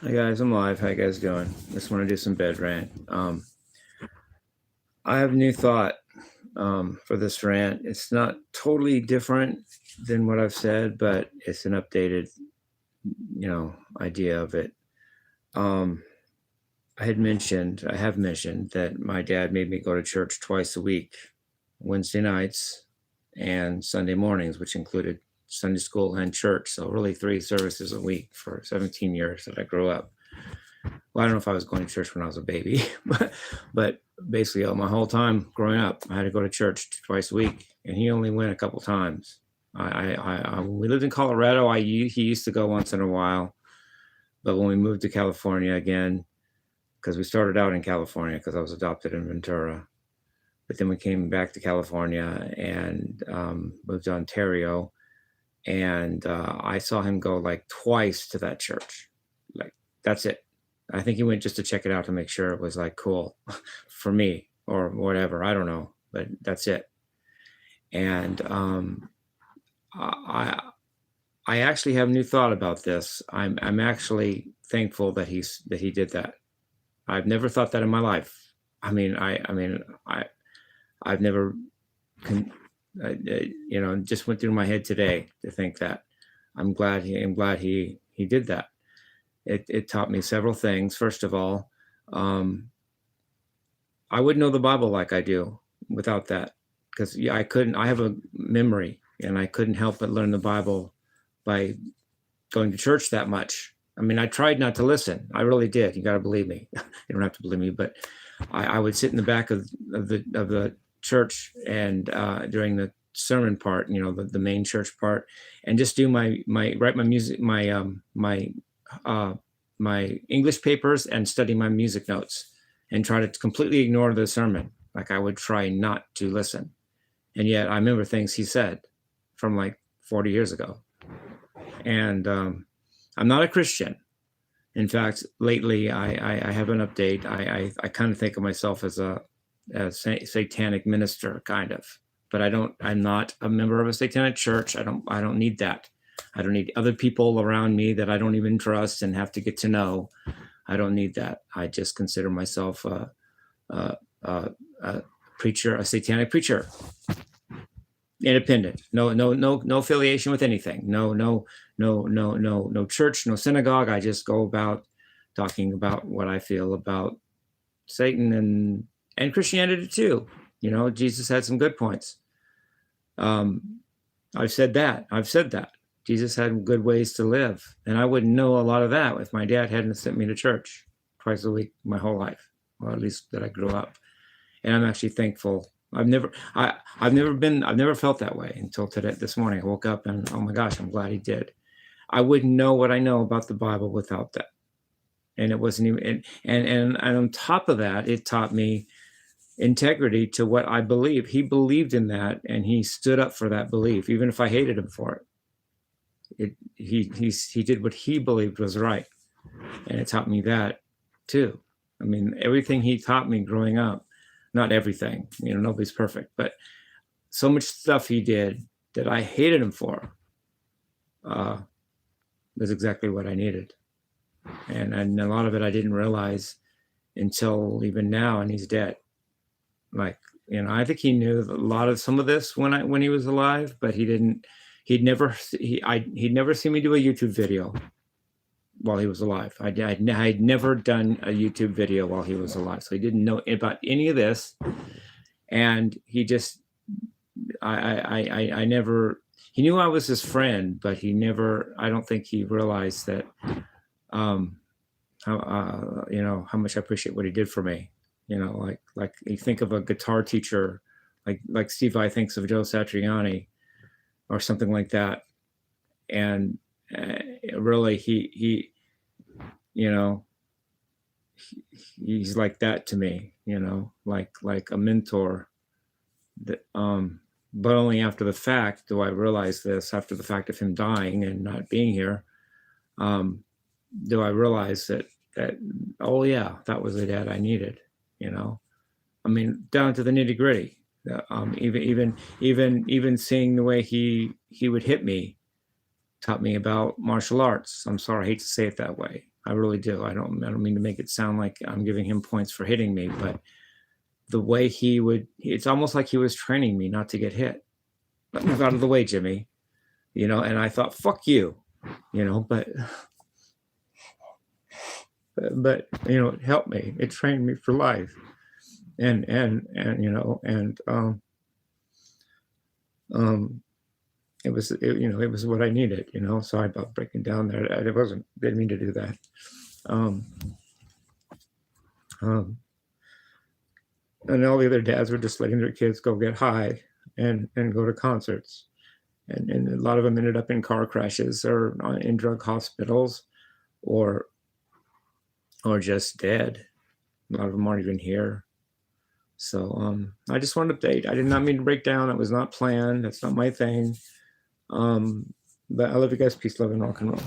Hi guys, I'm live. How you guys doing? Just want to do some bed rant. I have a new thought for this rant. It's not totally different than what I've said, but it's an updated, idea of it. Um, I have mentioned that my dad made me go to church twice a week, Wednesday nights and Sunday mornings, which included Sunday school and church. So really 3 services a week for 17 years that I grew up. Well, I don't know if I was going to church when I was a baby, but basically my whole time growing up, I had to go to church twice a week, and he only went a couple times. When we lived in Colorado, he used to go once in a while, but when we moved to California again, because we started out in California because I was adopted in Ventura, but then we came back to California and moved to Ontario, and I saw him go like twice to that church. Like that's it. I think he went just to check it out to make sure it was like cool for me or whatever. I don't know, but that's it. And I I actually have a new thought about this. I'm actually thankful that he did that. I've never thought that in my life. I've never, con- just went through my head today to think that. I'm glad he did that. It taught me several things. First of all, um, I wouldn't know the Bible like I do without that, because I couldn't. I have a memory, and I couldn't help but learn the Bible by going to church that much. I mean, I tried not to listen. I really did. You got to believe me. You don't have to believe me, but I would sit in the back of the church and during the sermon part, the main church part, and just do write my music uh, my English papers and study my music notes and try to completely ignore the sermon. Like I would try not to listen. And yet I remember things he said from like 40 years ago. And I'm not a Christian. In fact, lately I have an update. I kind of think of myself as a satanic minister, kind of. But I'm not a member of a satanic church. I don't need that. I don't need other people around me that I don't even trust and have to get to know. I don't need that. I just consider myself a preacher, a satanic preacher, independent. No affiliation with anything. No church, no synagogue. I just go about talking about what I feel about Satan and Christianity too. Jesus had some good points. I've said that. Jesus had good ways to live. And I wouldn't know a lot of that if my dad hadn't sent me to church twice a week my whole life, or at least that I grew up. And I'm actually thankful. I've never felt that way until this morning. I woke up and, oh my gosh, I'm glad he did. I wouldn't know what I know about the Bible without that. And it wasn't even, and on top of that, it taught me integrity to what I believe. He believed in that, and he stood up for that belief, even if I hated him for it. He did what he believed was right, and it taught me that too. I mean, everything he taught me growing up, not everything, nobody's perfect, but so much stuff he did that I hated him for was exactly what I needed, and a lot of it I didn't realize until even now, and he's dead. Like, I think he knew a lot of some of this when he was alive, but he'd never seen me do a YouTube video while he was alive. I'd never done a YouTube video while he was alive, so he didn't know about any of this. And he just, I never, he knew I was his friend, but I don't think he realized that, how much I appreciate what he did for me. Like you think of a guitar teacher, like Steve Vai thinks of Joe Satriani, or something like that. And really, he's like that to me, like a mentor. That, but only after the fact do I realize this. After the fact of him dying and not being here, do I realize that oh yeah, that was the dad I needed. I mean, down to the nitty gritty. Even seeing the way he would hit me taught me about martial arts. I'm sorry, I hate to say it that way. I really do. I don't mean to make it sound like I'm giving him points for hitting me, but the way he would, it's almost like he was training me not to get hit. Let me move out of the way, Jimmie. You know, and I thought, fuck you, you know, but you know, it helped me. It trained me for life. And you know, and it was, you know, it was what I needed, you know. Sorry about breaking down there. It wasn't, didn't mean to do that. And all the other dads were just letting their kids go get high and go to concerts. And a lot of them ended up in car crashes or in drug hospitals or just dead. A lot of them aren't even here. So I just wanted to update. I did not mean to break down. That was not planned. That's not my thing. But I love you guys. Peace, love, and rock and roll.